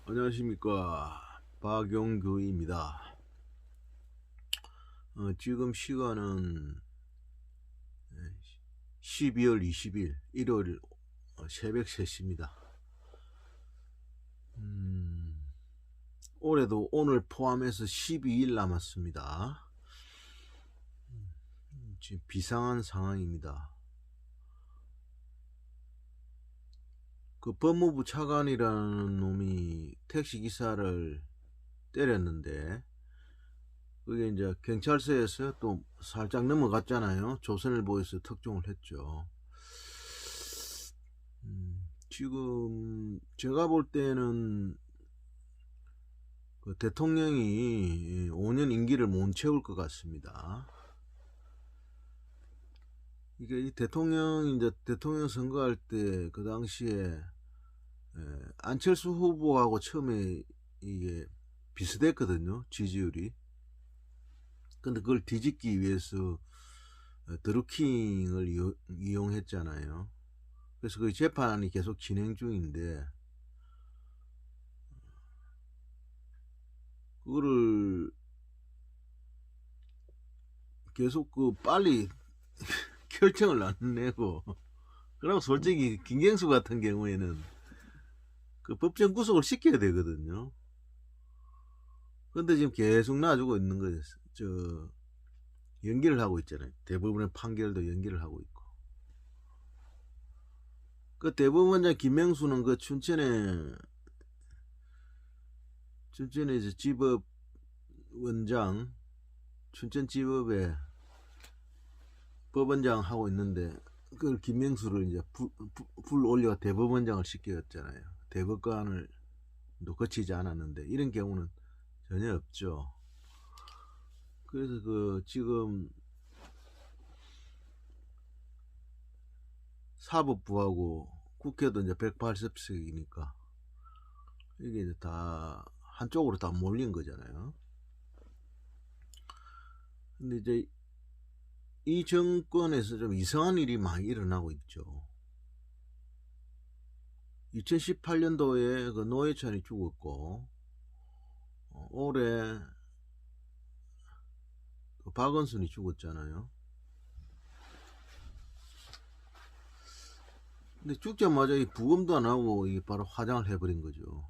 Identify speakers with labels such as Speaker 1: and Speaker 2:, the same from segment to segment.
Speaker 1: 안녕하십니까, 박용규입니다. 지금 시간은 12월 20일 일요일 새벽 3시입니다. 올해도 오늘 포함해서 12일 남았습니다. 지금 비상한 상황입니다. 그 법무부 차관이라는 놈이 택시기사를 때렸는데, 그게 이제 경찰서에서 또 살짝 넘어갔잖아요. 조선일보에서 특종을 했죠. 지금 제가 볼 때는 그 대통령이 5년 임기를 못 채울 것 같습니다. 이게 이 대통령이 이제 대통령 선거할 때 그 당시에 안철수 후보하고 처음에 이게 비슷했거든요, 지지율이. 근데 그걸 뒤집기 위해서 드루킹을 이용했잖아요. 그래서 그 재판이 계속 진행 중인데, 그거를 계속 빨리 결정을 안 내고, 그리고 솔직히 김경수 같은 경우에는 그 법정 구속을 시켜야 되거든요. 근데 지금 계속 놔주고 있는 거예요. 연기를 하고 있잖아요. 대부분의 판결도 연기를 하고 있고. 그 대법원장 김명수는 그 춘천에 이제 지법 원장, 춘천지법에 법원장 하고 있는데, 그걸 김명수를 이제 불 올려 대법원장을 시켰잖아요. 대법관을 거치지 않았는데, 이런 경우는 전혀 없죠. 그래서 지금 사법부하고 국회도 이제 180석이니까 이게 이제 다 한쪽으로 다 몰린 거잖아요. 근데 이제 이 정권에서 좀 이상한 일이 많이 일어나고 있죠. 2018년도에 그 노회찬이 죽었고, 올해 그 박원순이 죽었잖아요. 근데 죽자마자 이 부검도 안 하고 이게 바로 화장을 해버린 거죠.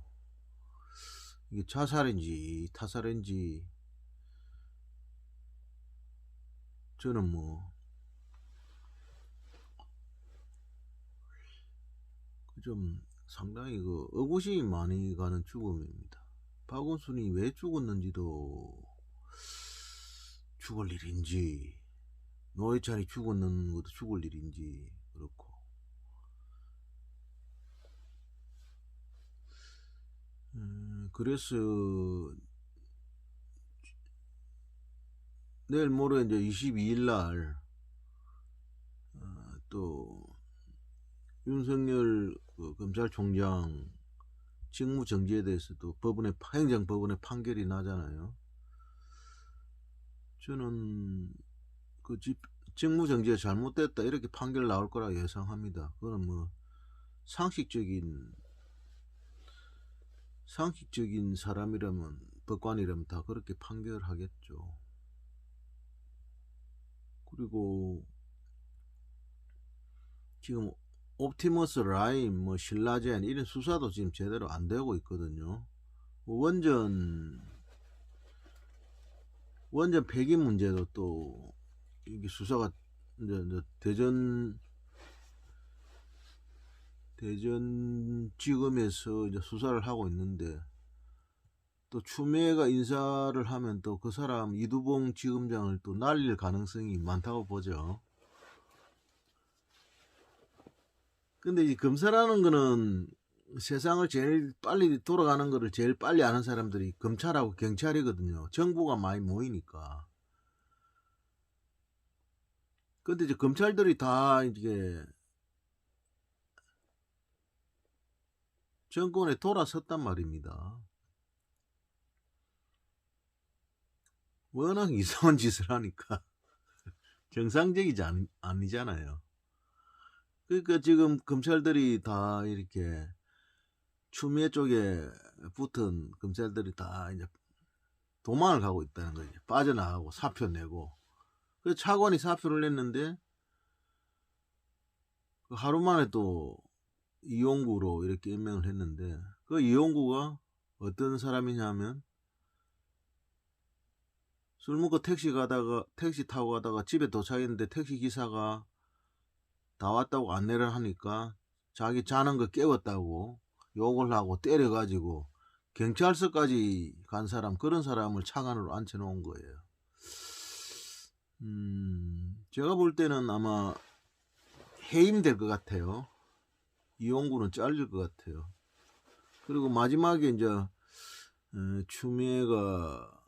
Speaker 1: 이게 자살인지 타살인지 저는 좀 상당히 의구심이 많이 가는 죽음입니다. 박원순이 왜 죽었는지도, 죽을 일인지, 노회찬이 죽었는 것도 죽을 일인지 그렇고. 그래서 내일 모레 이제 22일 날 또 윤석열 검찰총장 직무정지에 대해서도 행정법원의 판결이 나잖아요. 저는 직무정지가 잘못됐다 이렇게 판결 나올 거라 예상합니다. 그거는 상식적인 사람이라면, 법관이라면 다 그렇게 판결하겠죠. 그리고 지금 옵티머스 라임, 신라젠 이런 수사도 지금 제대로 안 되고 있거든요. 원전 폐기 문제도 또 이게 수사가 이제 대전지검에서 이제 수사를 하고 있는데, 또 추미애가 인사를 하면 또 그 사람 이두봉 지검장을 또 날릴 가능성이 많다고 보죠. 근데 이 검사라는 거는 세상을 제일 빨리 돌아가는 거를 제일 빨리 아는 사람들이 검찰하고 경찰이거든요. 정보가 많이 모이니까. 근데 이제 검찰들이 다 이게 정권에 돌아섰단 말입니다. 워낙 이상한 짓을 하니까 정상적이지 아니잖아요. 그러니까 지금 검찰들이 다 이렇게 추미애 쪽에 붙은 검찰들이 다 이제 도망을 가고 있다는 거지. 빠져나가고 사표 내고. 그래서 차관이 사표를 냈는데 그 하루 만에 또 이용구로 이렇게 임명을 했는데, 그 이용구가 어떤 사람이냐면 술 먹고 택시 타고 가다가 집에 도착했는데 택시 기사가 다 왔다고 안내를 하니까 자기 자는 거 깨웠다고 욕을 하고 때려가지고 경찰서까지 간 사람, 그런 사람을 차관으로 앉혀놓은 거예요. 제가 볼 때는 아마 해임될 것 같아요. 이용구는 잘릴 것 같아요. 그리고 마지막에 이제 추미애가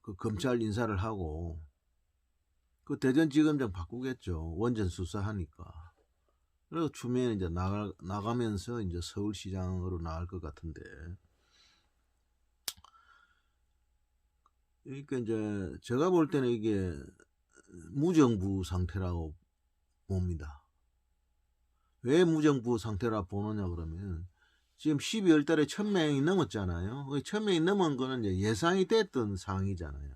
Speaker 1: 그 검찰 인사를 하고 그 대전지검장 바꾸겠죠. 원전 수사하니까. 그래서 추미애는 이제 나가면서 이제 서울시장으로 나갈 것 같은데. 그러니까 이제 제가 볼 때는 이게 무정부 상태라고 봅니다. 왜 무정부 상태라 보느냐 그러면 지금 12월 달에 1000명이 넘었잖아요. 1000명이 넘은 거는 이제 예상이 됐던 상황이잖아요.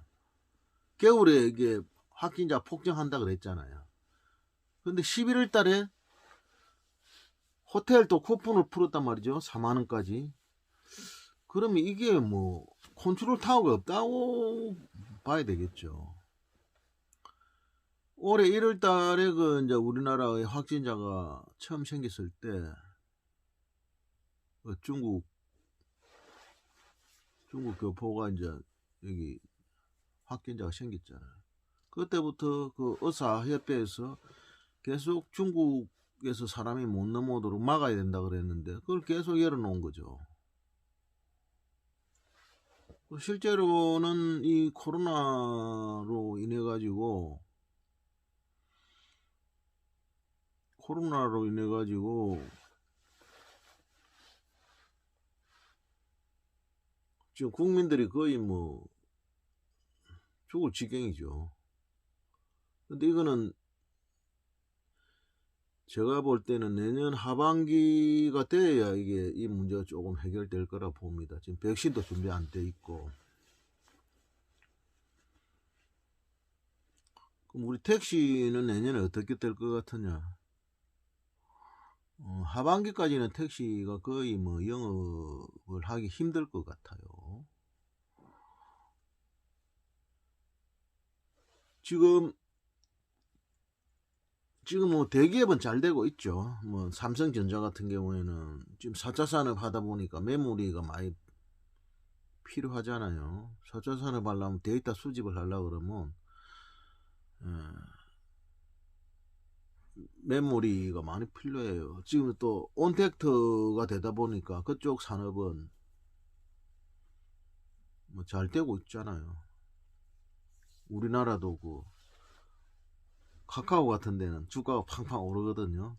Speaker 1: 겨울에 이게 확진자 폭증한다 그랬잖아요. 근데 11월 달에 호텔 또 쿠폰을 풀었단 말이죠. 4만 원까지. 그러면 이게 뭐 컨트롤 타워가 없다고 봐야 되겠죠. 올해 1월 달에 그 이제 우리나라의 확진자가 처음 생겼을 때 중국 교포가 이제 여기 확진자가 생겼잖아요. 그때부터 그 의사협회에서 계속 중국에서 사람이 못 넘어오도록 막아야 된다 그랬는데 그걸 계속 열어놓은 거죠. 실제로는 이 코로나로 인해 가지고 지금 국민들이 거의 뭐 죽을 지경이죠. 근데 이거는 제가 볼 때는 내년 하반기가 돼야 이게 이 문제가 조금 해결될 거라 봅니다. 지금 백신도 준비 안 돼 있고. 그럼 우리 택시는 내년에 어떻게 될 것 같으냐? 하반기까지는 택시가 거의 뭐 영업을 하기 힘들 것 같아요. 지금 뭐 대기업은 잘 되고 있죠. 뭐 삼성전자 같은 경우에는 지금 4차 산업 하다 보니까 메모리가 많이 필요하잖아요. 4차 산업 하려면 데이터 수집을 하려고 그러면 메모리가 많이 필요해요. 지금 또 온택트가 되다 보니까 그쪽 산업은 뭐 잘 되고 있잖아요. 우리나라도 그 카카오 같은 데는 주가가 팡팡 오르거든요.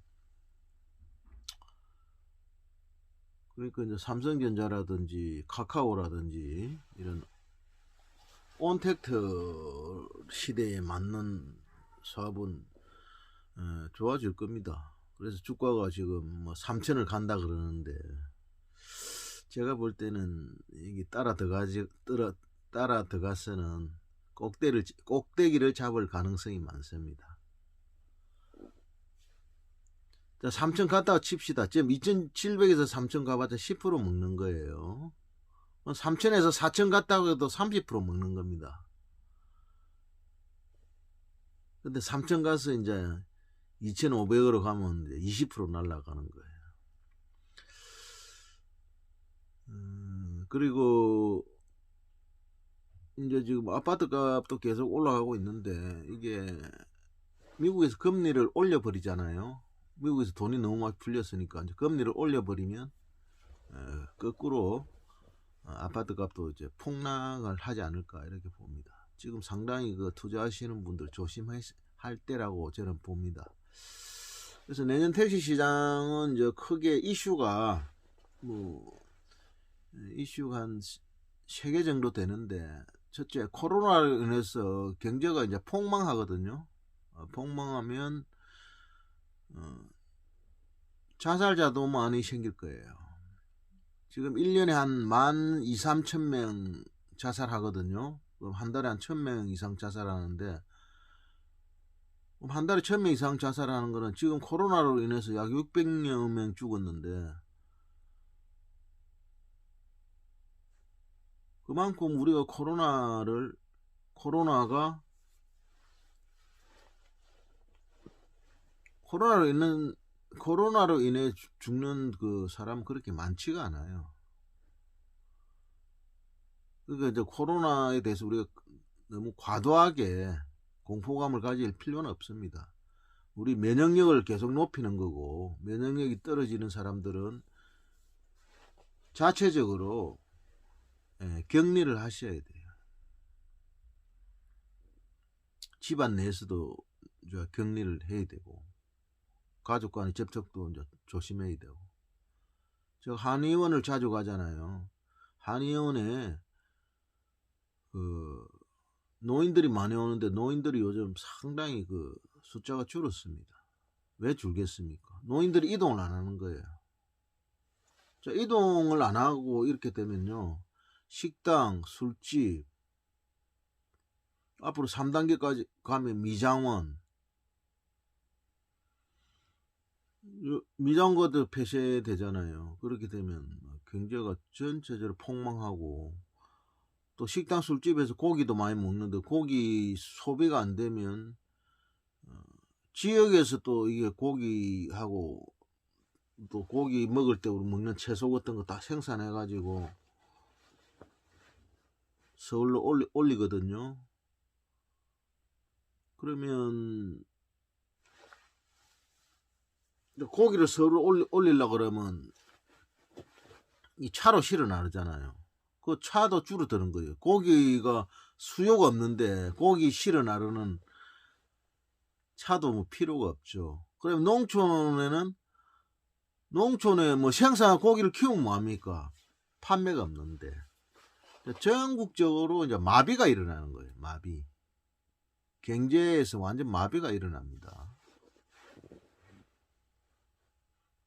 Speaker 1: 그러니까 이제 삼성전자라든지 카카오라든지 이런 온택트 시대에 맞는 사업은 좋아질 겁니다. 그래서 주가가 지금 뭐 3천을 간다 그러는데 제가 볼 때는 이게 따라 들어가서는 꼭대기를 잡을 가능성이 많습니다. 자, 3천 갔다가 칩시다. 지금 2,700에서 3천 가봤자 10% 먹는 거예요. 3천에서 4천 갔다고 해도 30% 먹는 겁니다. 근데 3천 가서 이제 2,500으로 가면 이제 20% 날아가는 거예요. 그리고 이제 지금 아파트 값도 계속 올라가고 있는데 이게 미국에서 금리를 올려버리잖아요. 미국에서 돈이 너무 많이 풀렸으니까 이제 금리를 올려버리면 거꾸로 아파트 값도 이제 폭락을 하지 않을까 이렇게 봅니다. 지금 상당히 그 투자하시는 분들 조심할 때라고 저는 봅니다. 그래서 내년 택시 시장은 이제 크게 이슈가 한 3개 정도 되는데, 첫째 코로나로 인해서 경제가 이제 폭망하거든요. 폭망하면 자살자도 많이 생길 거예요. 지금 1년에 한 12,000~13,000명 자살하거든요. 그럼 한 달에 한 1,000명 이상 자살하는데, 한 달에 1,000명 이상 자살하는 거는 지금 코로나로 인해서 약 600여 명 죽었는데, 그만큼 우리가 코로나로 인해 죽는 그 사람 그렇게 많지가 않아요. 그러니까 이제 코로나에 대해서 우리가 너무 과도하게 공포감을 가질 필요는 없습니다. 우리 면역력을 계속 높이는 거고, 면역력이 떨어지는 사람들은 자체적으로 격리를 하셔야 돼요. 집안 내에서도 이제 격리를 해야 되고, 가족 간의 접촉도 이제 조심해야 되고. 저 한의원을 자주 가잖아요. 한의원에 그 노인들이 많이 오는데, 노인들이 요즘 상당히 그 숫자가 줄었습니다. 왜 줄겠습니까? 노인들이 이동을 안 하는 거예요. 자, 이동을 안 하고 이렇게 되면요, 식당, 술집, 앞으로 3단계까지 가면 미장원도 폐쇄되잖아요. 그렇게 되면 경제가 전체적으로 폭망하고, 또 식당, 술집에서 고기도 많이 먹는데 고기 소비가 안 되면 지역에서 또 이게 고기하고, 또 고기 먹을 때 우리 먹는 채소 같은 거 다 생산해 가지고 서울로 올리거든요. 그러면 고기를 서울로 올리려고 그러면 이 차로 실어 나르잖아요. 그 차도 줄어드는 거예요. 고기가 수요가 없는데 고기 실어 나르는 차도 뭐 필요가 없죠. 그럼 농촌에 뭐 생산한 고기를 키우면 뭐합니까? 판매가 없는데. 전국적으로 이제 마비가 일어나는 거예요. 마비. 경제에서 완전 마비가 일어납니다.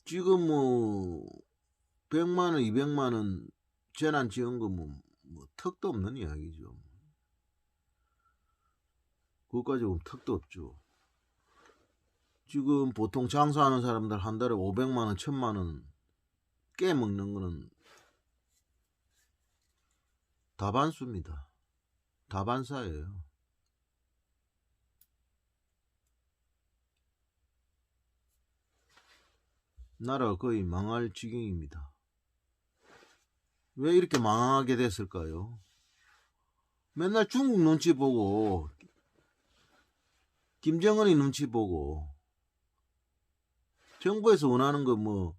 Speaker 1: 지금 뭐 100만 원, 200만 원 재난지원금은 뭐 턱도 없는 이야기죠. 그것까지 보면 턱도 없죠. 지금 보통 장사하는 사람들 한 달에 500만 원, 1,000만 원 깨먹는 거는 다반수입니다. 다반사예요. 나라가 거의 망할 지경입니다. 왜 이렇게 망하게 됐을까요? 맨날 중국 눈치 보고, 김정은이 눈치 보고, 정부에서 원하는 거 뭐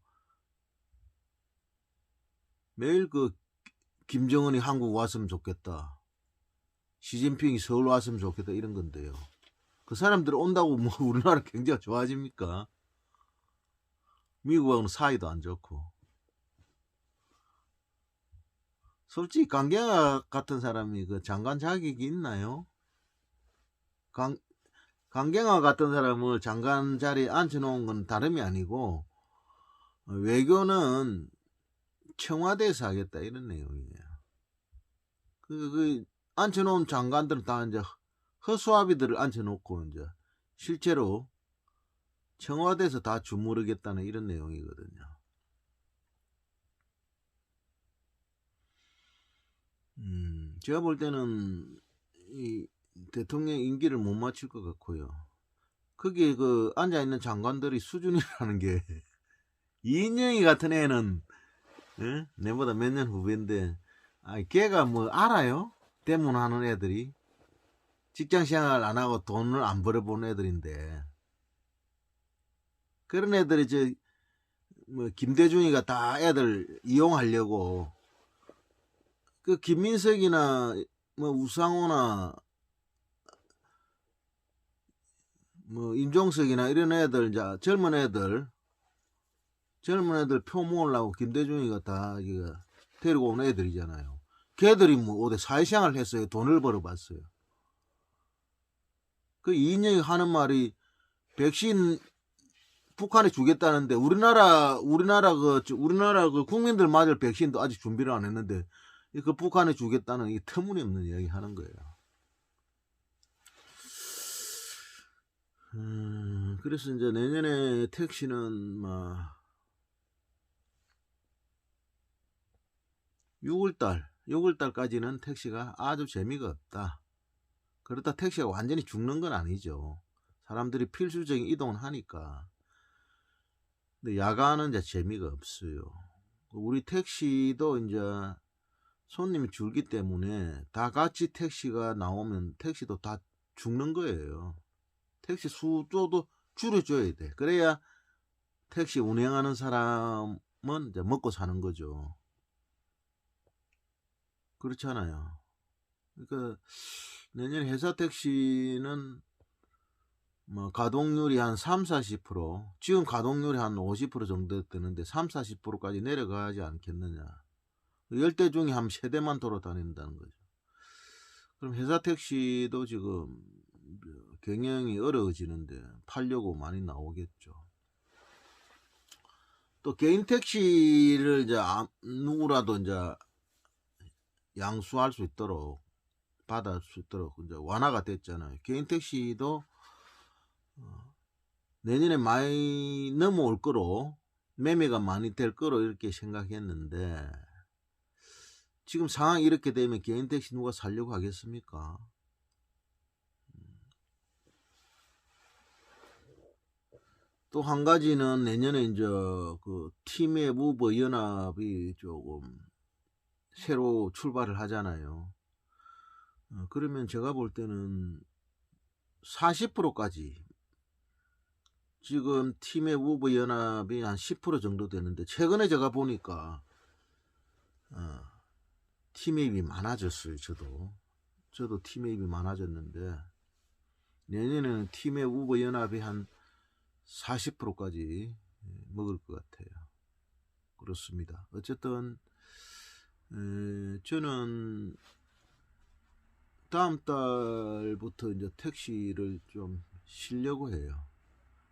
Speaker 1: 매일 그 김정은이 한국 왔으면 좋겠다, 시진핑이 서울 왔으면 좋겠다, 이런 건데요. 그 사람들 온다고 뭐 우리나라 경제가 좋아집니까? 미국하고는 사이도 안 좋고. 솔직히 강경화 같은 사람이 그 장관 자격이 있나요? 강경화 같은 사람을 장관 자리에 앉혀놓은 건 다름이 아니고, 외교는 청와대에서 하겠다, 이런 내용이에요. 앉혀놓은 장관들은 다 이제 허수아비들을 앉혀놓고 이제 실제로 청와대에서 다 주무르겠다는 이런 내용이거든요. 제가 볼 때는 이 대통령 임기를 못 마칠 것 같고요. 거기에 그 앉아있는 장관들이 수준이라는 게 이인영이 같은 애는 내보다 몇 년 후배인데, 걔가 뭐 알아요? 대문하는 애들이 직장생활 안 하고 돈을 안 벌어본 애들인데, 그런 애들이 뭐 김대중이가 다 애들 이용하려고 그 김민석이나 뭐 우상호나 뭐 임종석이나 이런 애들, 이제 젊은 애들 표 모으려고 김대중이가 다 이거 데리고 온 애들이잖아요. 걔들이 뭐 어디 사회생활을 했어요? 돈을 벌어봤어요? 그 이인영이 하는 말이 백신 북한에 주겠다는데 우리나라 그 국민들 맞을 백신도 아직 준비를 안 했는데 그 북한에 주겠다는 이 터무니없는 이야기 하는 거예요. 그래서 이제 내년에 택시는 막 6월달까지는 택시가 아주 재미가 없다. 그렇다 택시가 완전히 죽는 건 아니죠. 사람들이 필수적인 이동을 하니까. 근데 야간은 이제 재미가 없어요. 우리 택시도 이제 손님이 줄기 때문에 다 같이 택시가 나오면 택시도 다 죽는 거예요. 택시 수조도 줄여줘야 돼. 그래야 택시 운행하는 사람은 이제 먹고 사는 거죠. 그렇잖아요. 그러니까 내년 회사 택시는 뭐 가동률이 한 30-40%, 지금 가동률이 한 50% 정도 되는데 30-40%까지 내려가지 않겠느냐. 10대 중에 한 3대만 돌아다닌다는 거죠. 그럼 회사 택시도 지금 경영이 어려워지는데 팔려고 많이 나오겠죠. 또 개인 택시를 이제 누구라도 이제 양수할 수 있도록 받을 수 있도록 이제 완화가 됐잖아요. 개인 택시도 내년에 많이 넘어올 거로, 매매가 많이 될 거로 이렇게 생각했는데 지금 상황이 이렇게 되면 개인 택시 누가 살려고 하겠습니까? 또 한 가지는 내년에 이제 그 팀의 우버 연합이 조금 새로 출발을 하잖아요. 그러면 제가 볼 때는 40%까지, 지금 팀의 우버 연합이 한 10% 정도 되는데 최근에 제가 보니까 팀맵이 많아졌어요. 저도 팀맵이 많아졌는데 내년에는 팀의 우버 연합이 한 40%까지 먹을 것 같아요. 그렇습니다. 어쨌든 저는 다음 달부터 이제 택시를 좀 쉬려고 해요.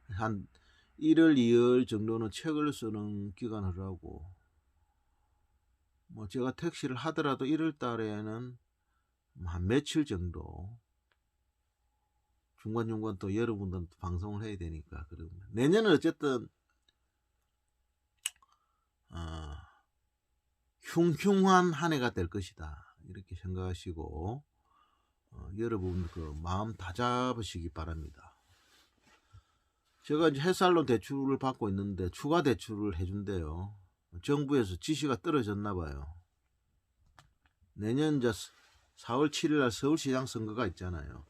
Speaker 1: 한 1월, 2월 정도는 책을 쓰는 기간을 하고, 뭐 제가 택시를 하더라도 1월 달에는 한 며칠 정도 중간중간 또 여러분들 방송을 해야 되니까. 그러면 내년은 어쨌든 흉흉한 한 해가 될 것이다, 이렇게 생각하시고 여러분 그 마음 다 잡으시기 바랍니다. 제가 이제 햇살론 대출을 받고 있는데 추가 대출을 해준대요. 정부에서 지시가 떨어졌나 봐요. 내년 이제 4월 7일 날 서울시장 선거가 있잖아요.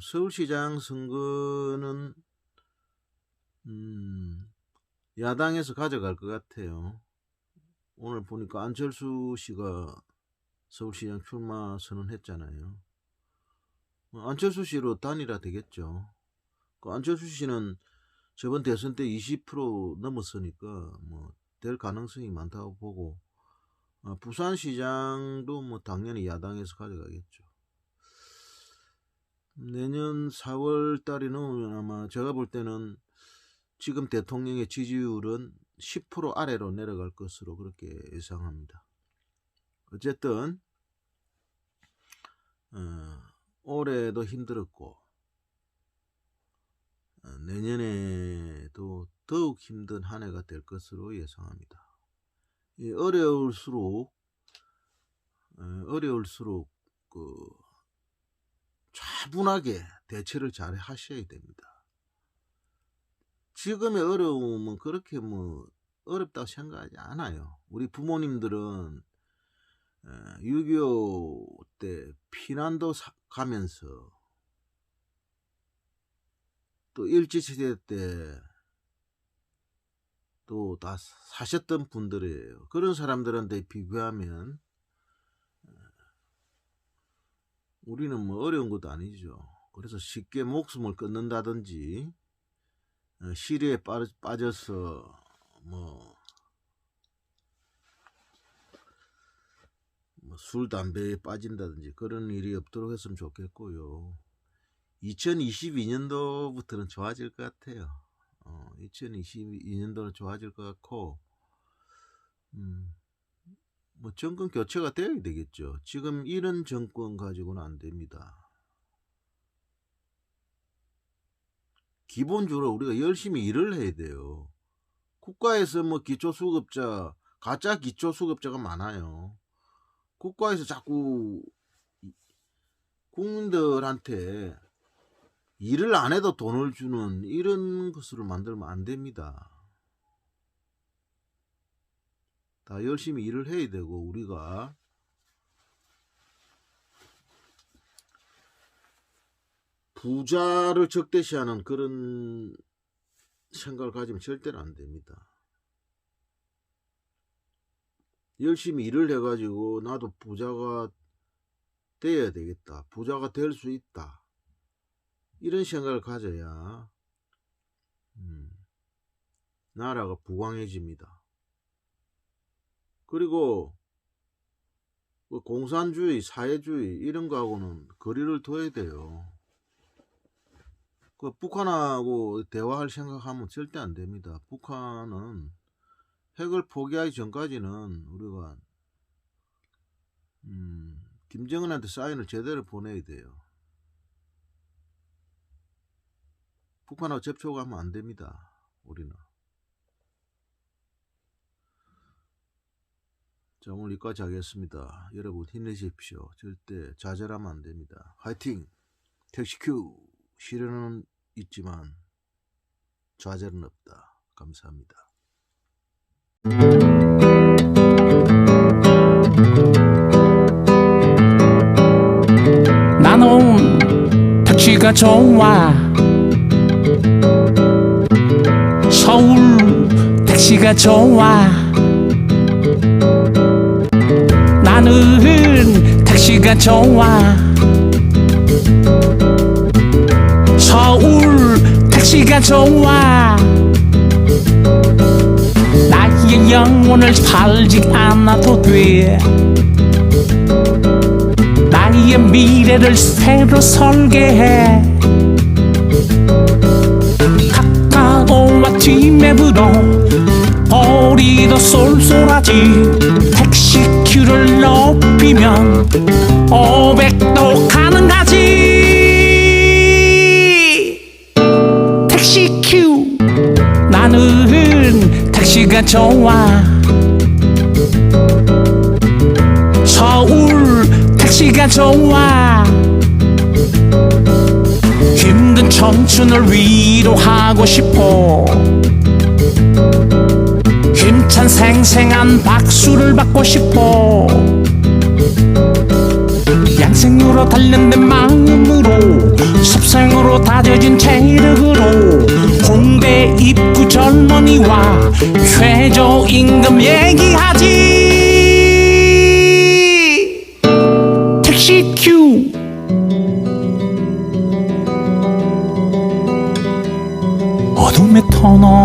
Speaker 1: 서울시장 선거는 야당에서 가져갈 것 같아요. 오늘 보니까 안철수 씨가 서울시장 출마 선언했잖아요. 안철수 씨로 단일화 되겠죠. 그 안철수 씨는 저번 대선 때 20% 넘었으니까 뭐 될 가능성이 많다고 보고, 부산시장도 뭐 당연히 야당에서 가져가겠죠. 내년 4월 달이 넘으면 아마 제가 볼 때는 지금 대통령의 지지율은 10% 아래로 내려갈 것으로 그렇게 예상합니다. 어쨌든 올해도 힘들었고 내년에도 더욱 힘든 한 해가 될 것으로 예상합니다. 어려울수록 그 차분하게 대처를 잘 하셔야 됩니다. 지금의 어려움은 그렇게 뭐 어렵다고 생각하지 않아요. 우리 부모님들은 6.25 때 피난도 가면서 또 일제시대 때 또 다 사셨던 분들이에요. 그런 사람들한테 비교하면 우리는 뭐 어려운 것도 아니죠. 그래서 쉽게 목숨을 끊는다든지 시리에 빠져서 뭐 술, 담배에 빠진다든지 그런 일이 없도록 했으면 좋겠고요. 2022년도부터는 좋아질 것 같아요. 2022년도는 좋아질 것 같고, 뭐 정권 교체가 되어야 되겠죠. 지금 이런 정권 가지고는 안 됩니다. 기본적으로 우리가 열심히 일을 해야 돼요. 국가에서 뭐 기초수급자, 가짜 기초수급자가 많아요. 국가에서 자꾸 국민들한테 일을 안 해도 돈을 주는 이런 것을 만들면 안 됩니다. 다 열심히 일을 해야 되고, 우리가 부자를 적대시하는 그런 생각을 가지면 절대로 안 됩니다. 열심히 일을 해가지고 나도 부자가 돼야 되겠다, 부자가 될 수 있다, 이런 생각을 가져야 나라가 부강해집니다. 그리고 공산주의, 사회주의 이런 거하고는 거리를 둬야 돼요. 북한하고 대화할 생각하면 절대 안 됩니다. 북한은 핵을 포기하기 전까지는 우리가 김정은한테 사인을 제대로 보내야 돼요. 북한하고 접촉하면 안 됩니다. 우리는. 자, 오늘 여기까지 하겠습니다. 여러분 힘내십시오. 절대 좌절하면 안 됩니다. 화이팅! 택시큐! 시련은 있지만 좌절은 없다. 감사합니다.
Speaker 2: 나는 택시가 좋아. 서울 택시가 좋아. 나는 택시가 좋아. 서울 택시가 좋아. 나의 영혼을 팔지 않아도 돼. 나의 미래를 새로 설계해. 카카오와 티맵으로 거리도 쏠쏠하지. 택시큐를 높이면 500도 가능하지. 택시큐. 나는 택시가 좋아. 서울 택시가 좋아. 힘든 청춘을 위로하고 싶어. 힘찬 생생한 박수를 받고 싶어. 양생으로 단련된 마음으로 습생으로 다져진 체력으로 홍대 입구 젊은이와 최저임금 얘기하지. 택시큐. 어둠의 터널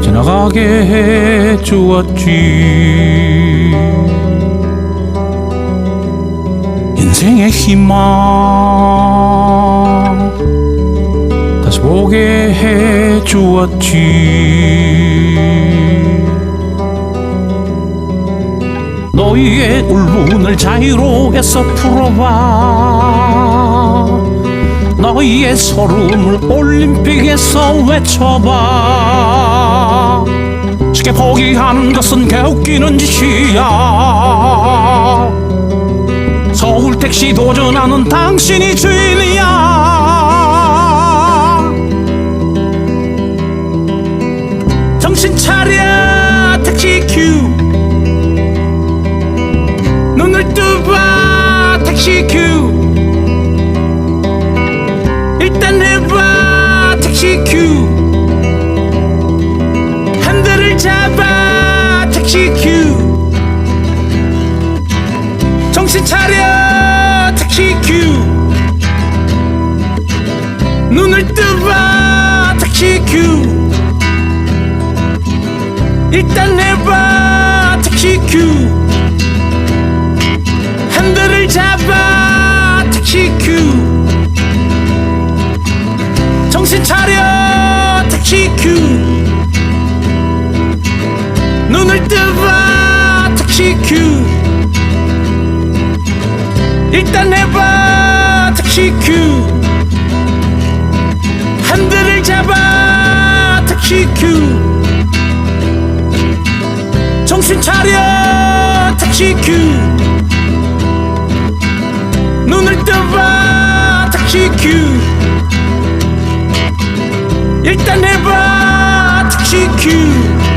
Speaker 2: 지나가게 해주었지. 인생의 희망 다시 보게 해주었지. 너희의 울분을 자유로에서 풀어봐. 너희의 서름을 올림픽에서 외쳐봐. 쉽게 포기하는 것은 개웃기는 짓이야. 서울 택시 도전하는 당신이 주인이야. 정신 차려 택시큐. 눈을 뜨봐 택시큐. 일단 해봐 택시큐. 핸들을 잡아 택시큐. 정신 차려 택시큐. 눈을 뜨봐 택시큐. 일단 해봐 택시큐. 핸들을 잡아 큐 일단 해봐 택시 큐 핸들을 잡아 택시 큐 정신 차려 택시 큐 눈을 떠봐 택시 큐 일단 해봐 택시 큐